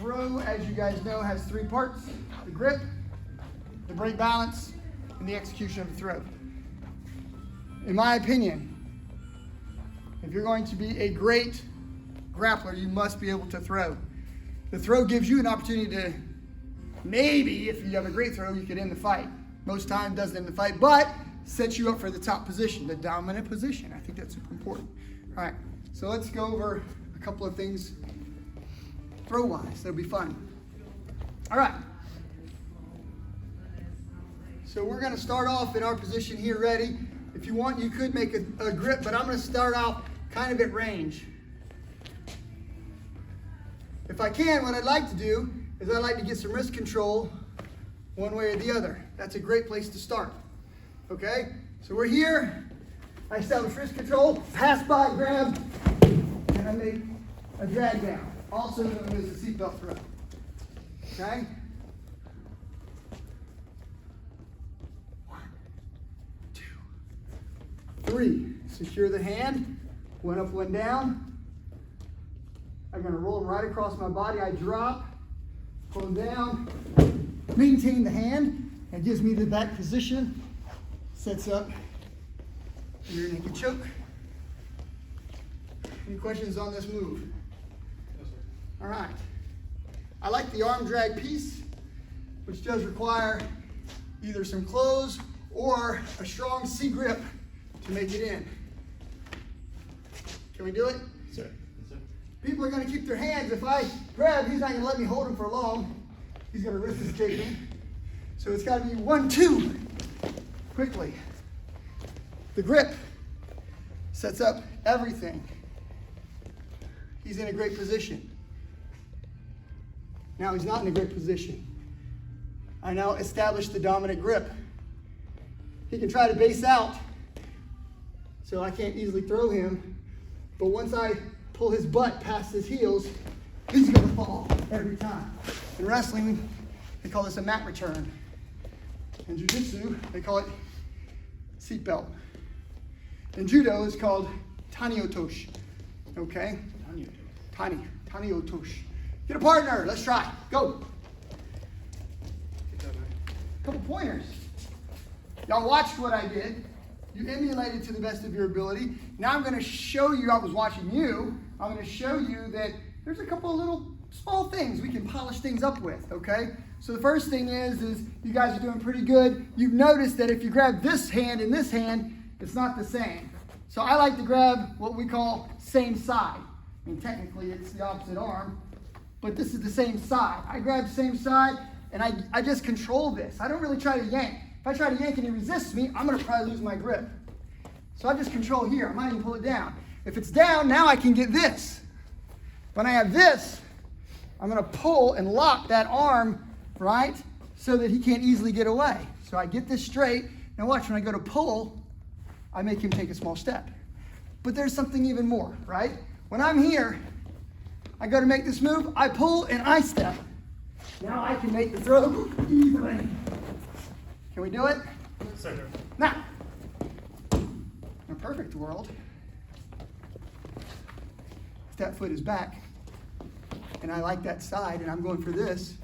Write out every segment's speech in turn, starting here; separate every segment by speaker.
Speaker 1: throw, as you guys know, has three parts: the grip, the break balance, and the execution of the throw. In my opinion, if you're going to be a great grappler, you must be able to throw. The throw gives you an opportunity to, maybe if you have a great throw, you could end the fight. Most times doesn't end the fight, but sets you up for the top position, the dominant position. I think that's super important. All right, so let's go over a couple of things throw-wise. That'll be fun. All right. So we're gonna start off in our position here, ready. If you want, you could make a grip, but I'm gonna start out kind of at range. If I can, what I'd like to do is I'd like to get some wrist control one way or the other. That's a great place to start, okay? So we're here, I establish wrist control, pass by, grab, and I make a drag down, also known as the seatbelt throw, okay? 1, 2, 3. Secure the hand, one up, one down. I'm gonna roll them right across my body. I drop, pull them down, maintain the hand. It gives me the back position, sets up rear naked choke. Any questions on this move?
Speaker 2: Yes, sir.
Speaker 1: All right. I like the arm drag piece, which does require either some close or a strong C grip to make it in. Can we do it?
Speaker 2: Sir. Yes, sir.
Speaker 1: People are going to keep their hands. If I grab, he's not going to let me hold him for long. He's going to risk escape me. So it's got to be 1, 2, quickly. The grip sets up everything. He's in a great position. Now he's not in a great position. I now establish the dominant grip. He can try to base out, so I can't easily throw him. But once I pull his butt past his heels, he's going to fall every time. In wrestling, they call this a mat return. In Jiu-Jitsu, they call it seatbelt. In Judo, it's called tani otoshi. Okay? Tani otoshi. Get a partner. Let's try. Go. Couple pointers. Y'all watched what I did. You emulated to the best of your ability. Now I'm going to show you, I was watching you, I'm going to show you that there's a couple of little small things we can polish things up with, okay? So the first thing is you guys are doing pretty good. You've noticed that if you grab this hand and this hand, it's not the same. So I like to grab what we call same side. I mean, technically it's the opposite arm, but this is the same side. I grab same side and I just control this. I don't really try to yank. If I try to yank and he resists me, I'm going to probably lose my grip. So I just control here. I might even pull it down. If it's down, now I can get this. When I have this, I'm going to pull and lock that arm, right, so that he can't easily get away. So I get this straight. Now watch, when I go to pull, I make him take a small step. But there's something even more, right? When I'm here, I go to make this move, I pull and I step. Now I can make the throw easily. Can we do it?
Speaker 2: Yes, sir.
Speaker 1: Now, in a perfect world, if that foot is back, and I like that side, and I'm going for this,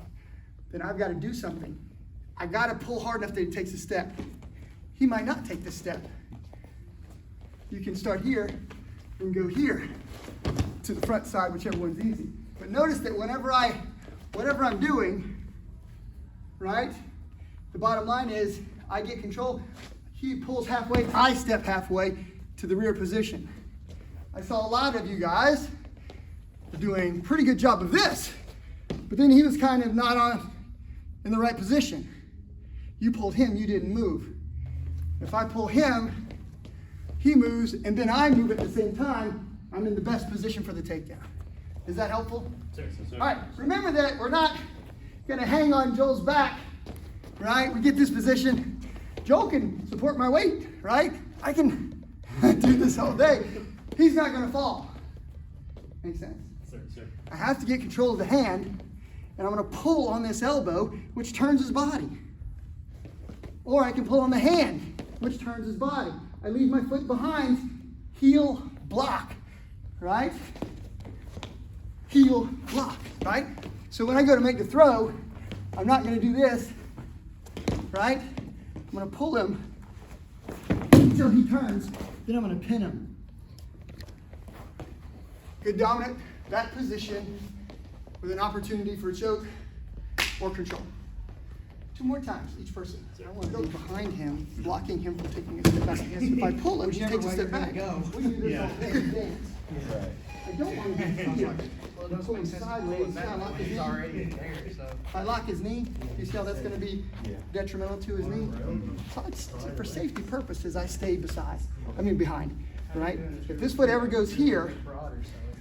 Speaker 1: then I've got to do something. I've got to pull hard enough that he takes a step. He might not take the step. You can start here and go here to the front side, whichever one's easy. But notice that whatever I'm doing, right, the bottom line is I get control. He pulls halfway, I step halfway to the rear position. I saw a lot of you guys doing a pretty good job of this, but then he was kind of not in the right position. You pulled him, you didn't move. If I pull him, he moves, and then I move at the same time, I'm in the best position for the takedown. Is that helpful?
Speaker 2: Sir, sir.
Speaker 1: All right, remember that we're not gonna hang on Joel's back, right? We get this position. Joel can support my weight, right? I can do this all day. He's not gonna fall. Make sense?
Speaker 2: Sir, sir.
Speaker 1: I have to get control of the hand, and I'm gonna pull on this elbow, which turns his body. Or I can pull on the hand, which turns his body. I leave my foot behind, heel, block, right? Heel, block, right? So when I go to make the throw, I'm not going to do this, right? I'm going to pull him until he turns, then I'm going to pin him. Good dominant, back position with an opportunity for a choke or control. 2 more times, each person. I want to go behind him, blocking him from taking a step back. If I pull him, he takes a step back. We do this all day, dance. I don't want to do here. I'm pulling sideways. I lock his knee. If I lock his knee, you see how that's going to be detrimental to his knee? So it's, for safety purposes, I stay behind, right? If this foot ever goes here,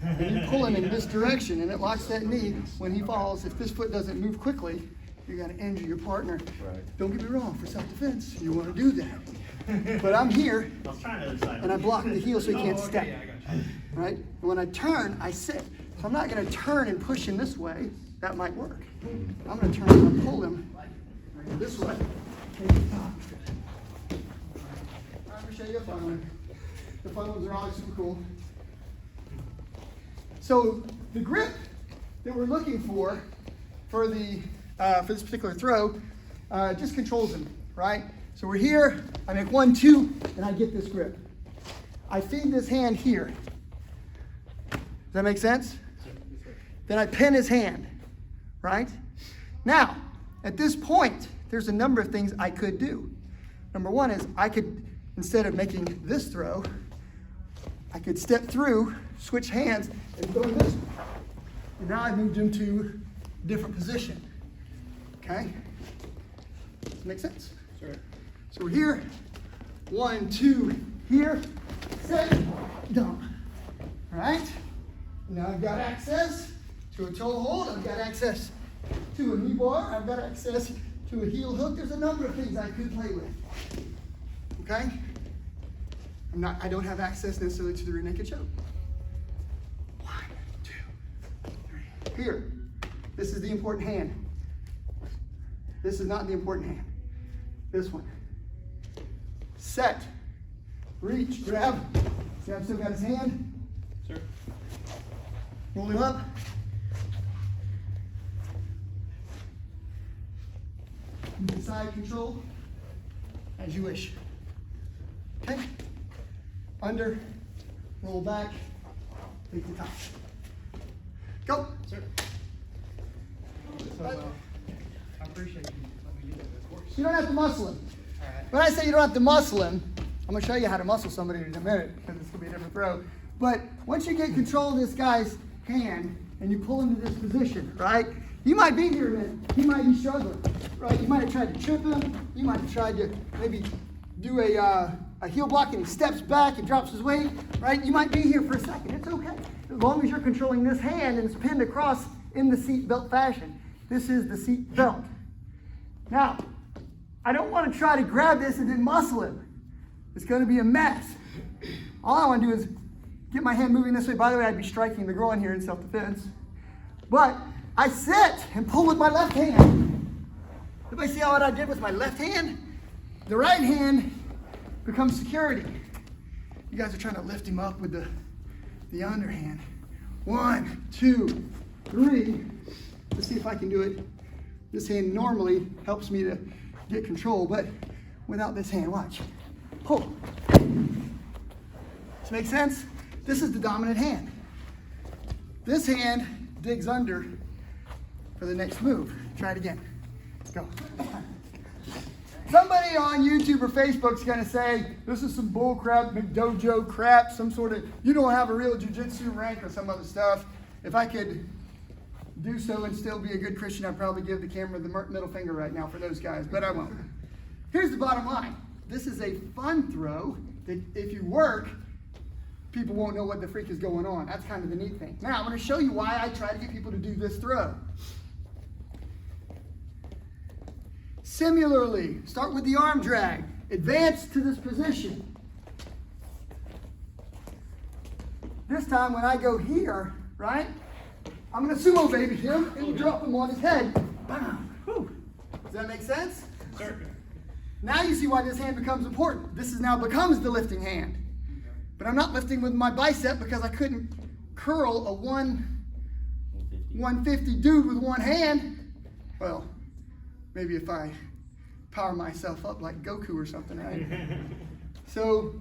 Speaker 1: and you pull him in this direction and it locks that knee, when he falls, if this foot doesn't move quickly, you're going to injure your partner. Don't get me wrong, for self-defense, you want to do that. But I'm here, and I block the heel so he can't step. Right? And when I turn, I sit. So I'm not going to turn and push him this way. That might work. I'm going to turn and pull him this way. I'm going to show you a fun one. The fun ones are always super cool. So the grip that we're looking for this particular throw just controls him, right? So we're here, I make 1, 2, and I get this grip. I feed this hand here. Does that make sense? Then I pin his hand, right? Now, at this point, there's a number of things I could do. Number one is I could, instead of making this throw, I could step through, switch hands, and go this way. And now I've moved him to a different position. Okay? Does that make sense?
Speaker 2: Sure.
Speaker 1: So we're here. 1, 2, here. Set, down. All right? Now I've got access to a toe hold. I've got access to a knee bar. I've got access to a heel hook. There's a number of things I could play with. Okay? I don't have access necessarily to the rear naked choke. 1, 2, 3. Here. This is the important hand. This is not the important hand. This one. Set. Reach. Grab. See, I've still got his hand.
Speaker 2: Sure.
Speaker 1: Roll him up. Side control as you wish. Okay? Under, roll back, take the top. Go.
Speaker 2: Sir. So, I appreciate you letting me do that, of course.
Speaker 1: You don't have to muscle him.
Speaker 2: All right.
Speaker 1: When I say you don't have to muscle him, I'm going to show you how to muscle somebody in a minute because it's going to be a different throw. But once you get control of this guy's hand and you pull him to this position, right? You might be here a minute. He might be struggling, right? You might have tried to trip him. You might have tried to maybe do a heel block and he steps back and drops his weight, right? You might be here for a second. It's okay. As long as you're controlling this hand and it's pinned across in the seatbelt fashion. This is the seatbelt. Now, I don't want to try to grab this and then muscle him. It's going to be a mess. All I want to do is get my hand moving this way. By the way, I'd be striking the groin here in self-defense. But I sit and pull with my left hand. Everybody see what I did with my left hand? The right hand becomes security. You guys are trying to lift him up with the underhand. 1, 2, 3. Let's see if I can do it. This hand normally helps me to get control, but without this hand, watch. Pull. Does this make sense? This is the dominant hand. This hand digs under for the next move. Try it again. Go. Somebody on YouTube or Facebook's gonna say, this is some bull crap, McDojo crap, some sort of, you don't have a real jiu-jitsu rank or some other stuff. If I could do so and still be a good Christian, I'd probably give the camera the middle finger right now for those guys, but I won't. Here's the bottom line. This is a fun throw that if you work, people won't know what the freak is going on. That's kind of the neat thing. Now, I'm going to show you why I try to get people to do this throw. Similarly, start with the arm drag. Advance to this position. This time when I go here, right, I'm going to Sumo Baby him and drop him on his head. Bam. Whew. Does that make sense?
Speaker 2: Sure.
Speaker 1: Now you see why this hand becomes important. This is now becomes the lifting hand. But I'm not lifting with my bicep because I couldn't curl a 1 150 dude with one hand, well, maybe if I power myself up like Goku or something, right? So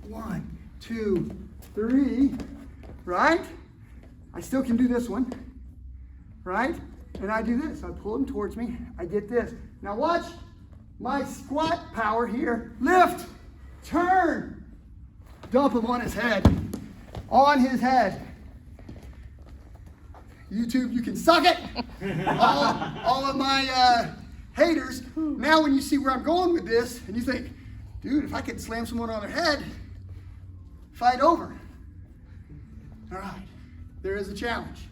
Speaker 1: 1, 2, 3, right? I still can do this one, right? And I do this. I pull them towards me. I get this. Now watch my squat power here. Lift, turn, dump him on his head. On his head. YouTube, you can suck it. all of my haters. Now when you see where I'm going with this, and you think, dude, if I could slam someone on their head, fight over. All right, there is a challenge.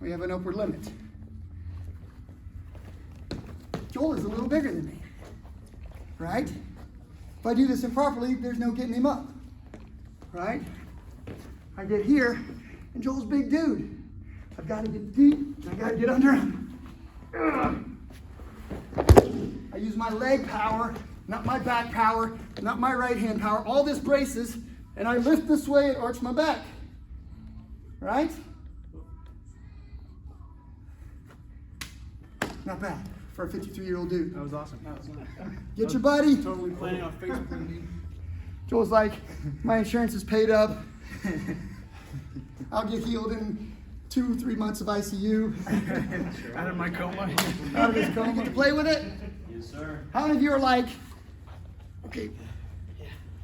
Speaker 1: We have an upward limit. Joel is a little bigger than me, right? If I do this improperly, there's no getting him up, right? I get here, and Joel's a big dude. I've got to get deep, and I got to get under him. I use my leg power, not my back power, not my right hand power. All this braces, and I lift this way and arch my back, right? Not bad for a 53-year-old dude.
Speaker 2: That was awesome. That was nice.
Speaker 1: Get your buddy.
Speaker 2: Totally planning on Facebook.
Speaker 1: Joel's like, my insurance is paid up. I'll get healed in 2 or 3 months of ICU.
Speaker 2: Out of my coma.
Speaker 1: Out of his coma. Get to play with it?
Speaker 2: Yes, sir.
Speaker 1: How many of you are like, okay,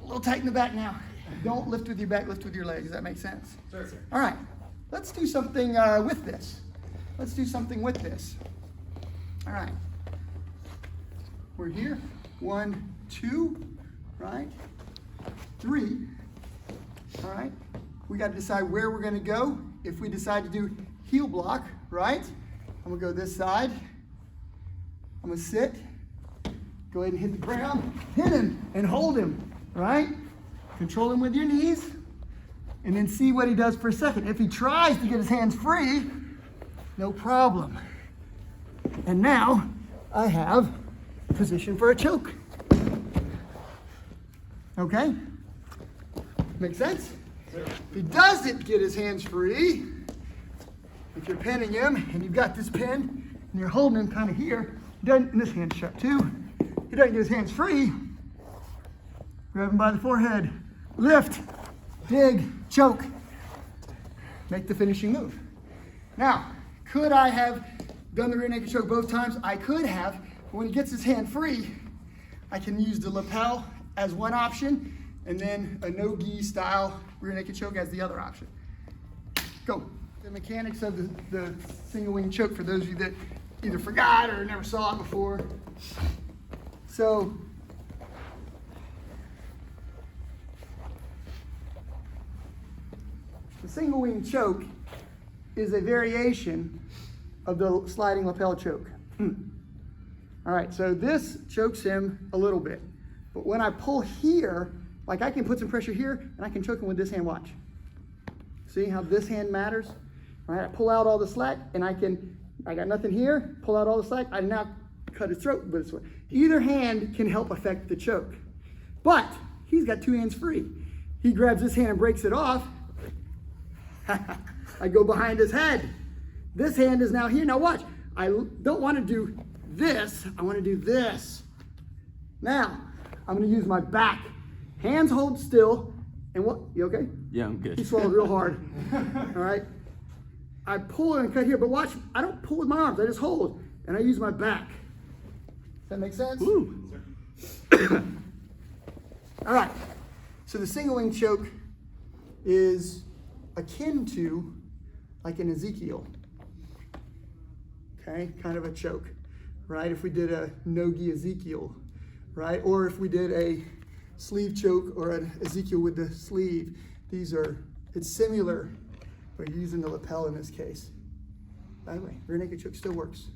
Speaker 1: a little tight in the back now. Don't lift with your back, lift with your legs. Does that make sense?
Speaker 2: Sure.
Speaker 1: All right, let's do something with this. Let's do something with this. All right. We're here. 1, 2, right? 3. All right. We got to decide where we're going to go. If we decide to do heel block, right? I'm going to go this side. I'm going to sit. Go ahead and hit the ground. Hit him and hold him, right? Control him with your knees. And then see what he does for a second. If he tries to get his hands free, no problem. And now I have position for a choke. Okay? Make sense? If he doesn't get his hands free, if you're pinning him and you've got this pin and you're holding him kind of here, and this hand's shut too, he doesn't get his hands free, grab him by the forehead, lift, dig, choke, make the finishing move. Now, could I have done the rear naked choke both times? I could have, but when he gets his hand free, I can use the lapel as one option, and then a no-gi style rear naked choke as the other option. Go. The mechanics of the single wing choke for those of you that either forgot or never saw it before. So, the single wing choke is a variation of the sliding lapel choke. All right, so this chokes him a little bit. But when I pull here, like I can put some pressure here and I can choke him with this hand, watch. See how this hand matters? All right, I pull out all the slack and I got nothing here, pull out all the slack, I now cut his throat with this one. Either hand can help affect the choke. But he's got 2 hands free. He grabs this hand and breaks it off. I go behind his head. This hand is now here. Now watch, I don't want to do this, I want to do this. Now, I'm going to use my back. Hands hold still, and what, you okay?
Speaker 3: Yeah, I'm good.
Speaker 1: He swallowed real hard. All right. I pull and cut here, but watch, I don't pull with my arms, I just hold, and I use my back. Does that make sense?
Speaker 3: Woo.
Speaker 1: All right. So the single wing choke is akin to like an Ezekiel. Okay, kind of a choke, right? If we did a no-gi Ezekiel, right? Or if we did a sleeve choke or an Ezekiel with the sleeve, it's similar, but you're using the lapel in this case. By the way, rear naked choke still works.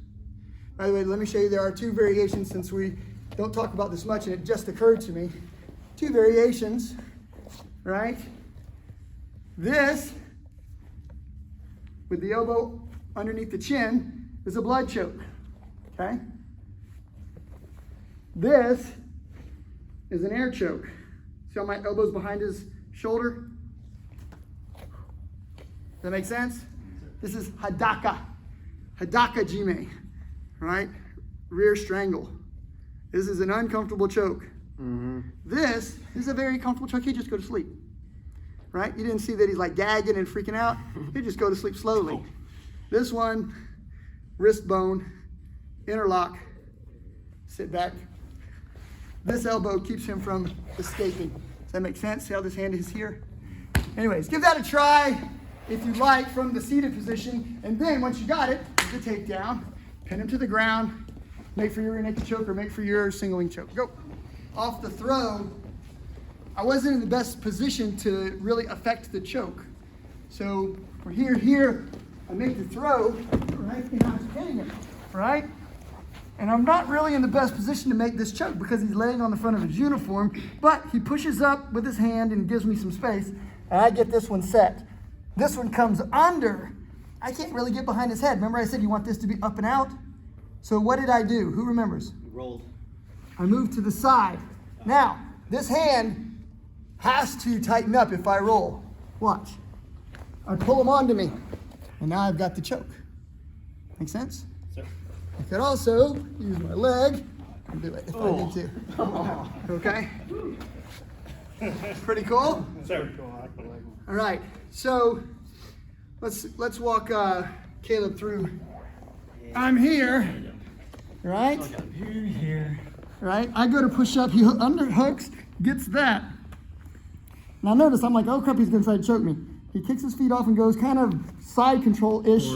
Speaker 1: By the way, let me show you, there are 2 variations since we don't talk about this much and it just occurred to me. 2 variations, right? This, with the elbow underneath the chin, is a blood choke, okay? This is an air choke. See how my elbow's behind his shoulder? Does that make sense? This is Hadaka. Hadaka Jime, right? Rear strangle. This is an uncomfortable choke. This is a very comfortable choke. He just go to sleep, right? You didn't see that he's like gagging and freaking out. He just go to sleep slowly. This one, wrist bone, interlock, sit back. This elbow keeps him from escaping. Does that make sense? See how this hand is here? Anyways, give that a try if you like from the seated position. And then once you got it, the takedown, pin him to the ground, make for your rear naked choke or make for your single wing choke. Go. Off the throw, I wasn't in the best position to really affect the choke. So we're here, I make the throw, right? And I was hitting him, right? And I'm not really in the best position to make this choke because he's laying on the front of his uniform, but he pushes up with his hand and gives me some space, and I get this one set. This one comes under. I can't really get behind his head. Remember I said you want this to be up and out? So what did I do? Who remembers?
Speaker 3: You rolled.
Speaker 1: I moved to the side. Now, this hand has to tighten up if I roll. Watch. I pull him onto me, and now I've got the choke. Make sense?
Speaker 3: Sir.
Speaker 1: I could also use my leg and do it if I need to. Okay? Pretty cool?
Speaker 3: Sir.
Speaker 1: All right, so let's walk Caleb through. I'm here, right? Here. Right? I go to push up, he underhooks, gets that. Now notice, I'm like, oh crap, he's gonna try to choke me. He kicks his feet off and goes kind of side control-ish.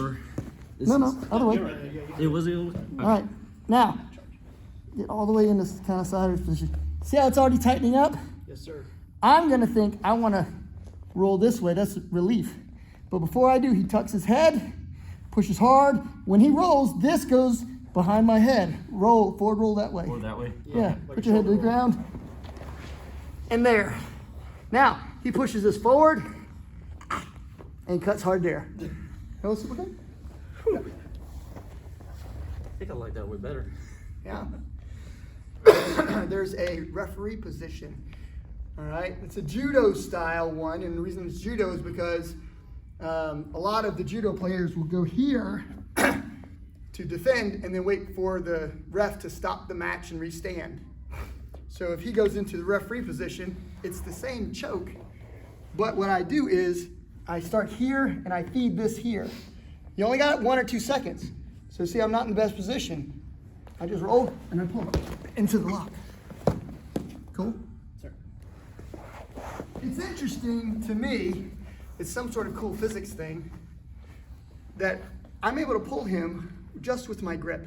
Speaker 1: No, other way.
Speaker 3: It was.
Speaker 1: All right, now, get all the way in this kind of sideways position. See how it's already tightening up?
Speaker 3: Yes, sir.
Speaker 1: I'm gonna think I wanna roll this way, that's relief. But before I do, he tucks his head, pushes hard. When he rolls, this goes behind my head. Roll, forward roll that way.
Speaker 3: Or that way.
Speaker 1: Yeah, put your head to the ground. And there. Now, he pushes this forward and cuts hard there. That was super good?
Speaker 3: I think I like that way better.
Speaker 1: Yeah. There's a referee position. All right, it's a judo style one, and the reason it's judo is because a lot of the judo players will go here to defend and then wait for the ref to stop the match and restand. So if he goes into the referee position, it's the same choke, but what I do is I start here and I feed this here. You only got 1 or 2 seconds. So see, I'm not in the best position. I just roll and I pull into the lock. Cool?
Speaker 3: Sir.
Speaker 1: It's interesting to me, it's some sort of cool physics thing, that I'm able to pull him just with my grip.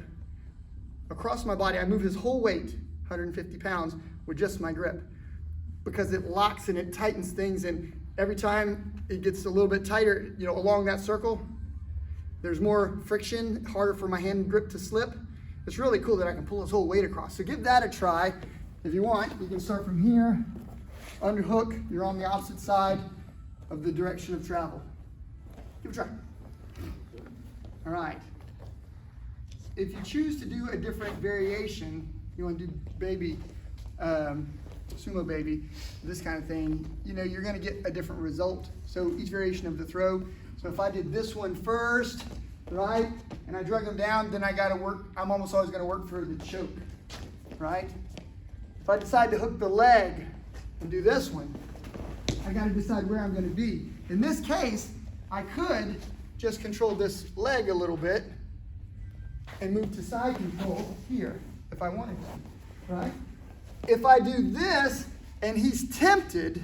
Speaker 1: Across my body, I move his whole weight, 150 pounds, with just my grip. Because it locks and it tightens things, and every time it gets a little bit tighter, along that circle, there's more friction, harder for my hand grip to slip. It's really cool that I can pull his whole weight across. So give that a try. If you want, you can start from here, underhook, you're on the opposite side of the direction of travel. Give it a try. All right. If you choose to do a different variation, you want to do baby, sumo baby, this kind of thing, you're going to get a different result. So each variation of the throw. So if I did this one first, right, and I drug him down, then I got to work, I'm almost always going to work for the choke, right? If I decide to hook the leg and do this one, I got to decide where I'm going to be. In this case, I could just control this leg a little bit and move to side control here if I wanted to, right? If I do this and he's tempted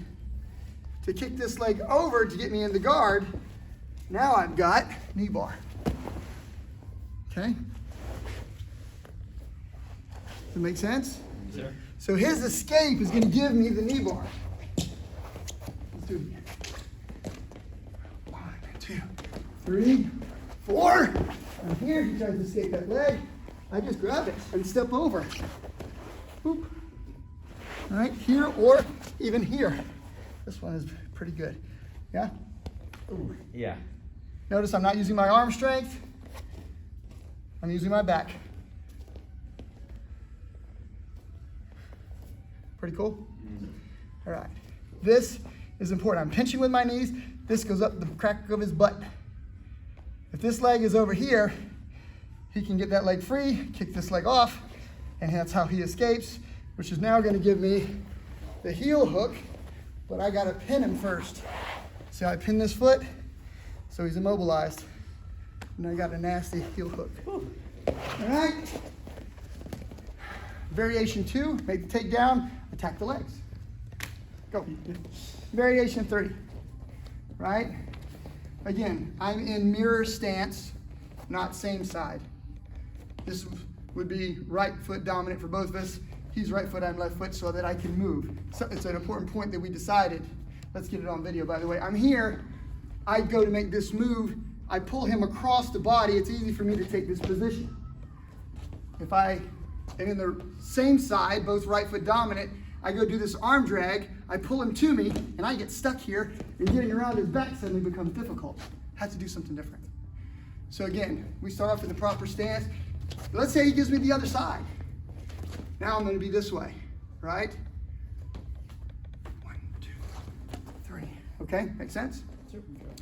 Speaker 1: to kick this leg over to get me in the guard, now I've got Kneebar. Okay? Does that make sense?
Speaker 3: Sir.
Speaker 1: So his escape is going to give me the Kneebar. Let's do it again. 1, 2, 3, 4. And here he tries to escape that leg. I just grab it and step over. Boop. All right, here or even here. This one is pretty good. Yeah?
Speaker 3: Ooh. Yeah.
Speaker 1: Notice I'm not using my arm strength. I'm using my back. Pretty cool? All right. This is important. I'm pinching with my knees. This goes up the crack of his butt. If this leg is over here, he can get that leg free, kick this leg off, and that's how he escapes, which is now going to give me the heel hook, but I got to pin him first. See how I pin this foot? So he's immobilized. And I got a nasty heel hook. All right. Variation 2, make the takedown, attack the legs. Go. Variation 3, right? Again, I'm in mirror stance, not same side. This would be right foot dominant for both of us. He's right foot, I'm left foot, so that I can move. So it's an important point that we decided. Let's get it on video, by the way. I'm here, I go to make this move, I pull him across the body, it's easy for me to take this position. If I am in the same side, both right foot dominant, I go do this arm drag, I pull him to me, and I get stuck here, and getting around his back suddenly becomes difficult. I have to do something different. So again, we start off in the proper stance. Let's say he gives me the other side. Now I'm going to be this way, right? 1, 2, 3. Okay, make sense?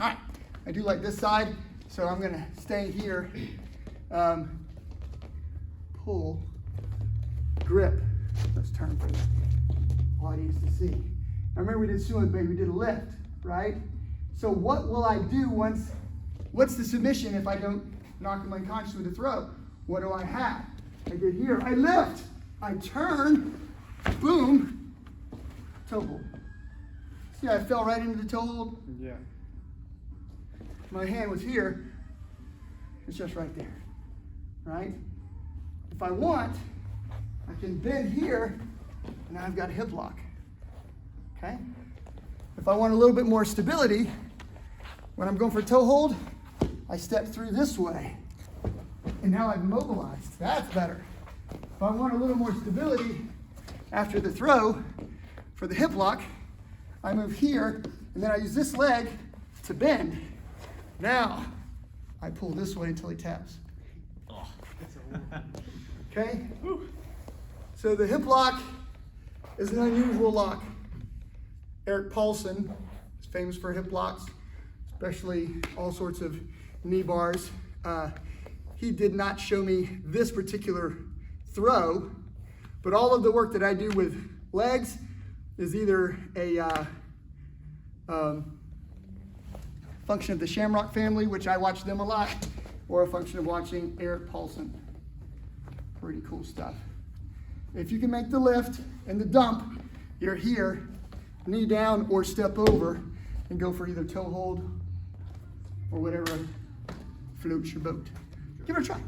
Speaker 1: All right, I do like this side, so I'm going to stay here. Pull, grip. Let's turn for the audience to see. I remember we did Sumo Baby, we did a lift, right? So what will I do what's the submission if I don't knock him unconscious with a throw? What do I have? I get here, I lift, I turn, boom, toe hold. See, I fell right into the toe hold?
Speaker 2: Yeah.
Speaker 1: My hand was here, it's just right there, right? If I want, I can bend here, and now I've got a hip lock, okay? If I want a little bit more stability, when I'm going for a toe hold, I step through this way, and now I've mobilized. That's better. If I want a little more stability after the throw for the hip lock, I move here, and then I use this leg to bend. Now, I pull this way until he taps. Okay? So the hip lock is an unusual lock. Eric Paulson is famous for hip locks, especially all sorts of knee bars. He did not show me this particular throw, but all of the work that I do with legs is either a function of the Shamrock family, which I watch them a lot, or a function of watching Eric Paulson. Pretty cool stuff. If you can make the lift and the dump, you're here, knee down or step over, and go for either toe hold or whatever floats your boat. Give it a try.